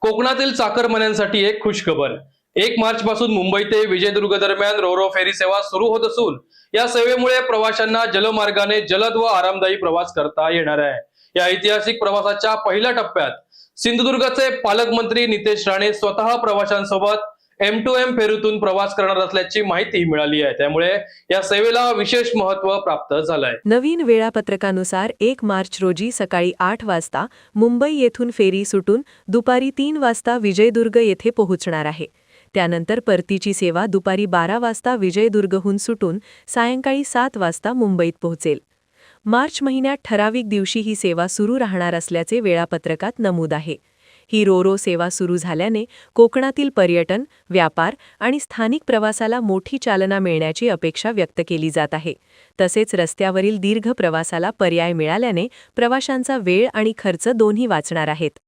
कोकणातील चाकरमान्यांसाठी एक खुशखबर। 1 मार्च पासून मुंबई ते विजयदुर्ग दरम्यान रोरो फेरी सेवा सुरू होत असून या सेवेमुळे प्रवाशांना जलमार्गाने जलद व आरामदायी प्रवास करता येणार आहे। या ऐतिहासिक प्रवासाच्या पहिल्या टप्प्यात सिंधुदुर्गचे पालकमंत्री नितेश राणे स्वतः प्रवाशांसोबत M2M फेरीतून प्रवास करणार असल्याची माहिती मिळाली आहे। त्यामुळे या सेवेला विशेष महत्त्व प्राप्त झालंय। नवीन वेळापत्रकानुसार 1 मार्च रोजी सकाळी 8 वाजता मुंबई येथून फेरी सुटून दुपारी 3 वाजता विजयदुर्ग येथे पोहोचणार आहे। त्यानंतर परतीची सेवा दुपारी 12 वाजता विजयदुर्गहून सुटून सायंकाळी 7 वाजता मुंबईत पोहोचेल। मार्च महिन्यात ठराविक दिवशी ही सेवा सुरू राहणार असल्याचे वेळापत्रकात नमूद आहे। ही रोरो सेवा सुरू झाल्याने कोकणातील पर्यटन, व्यापार आणि स्थानिक प्रवासाला मोठी चालना मिळण्याची अपेक्षा व्यक्त केली जात आहे। तसेच रस्त्यावरील दीर्घ प्रवासाला पर्याय मिळाल्याने प्रवाशांचा वेळ आणि खर्च दोन्ही वाचणार आहेत।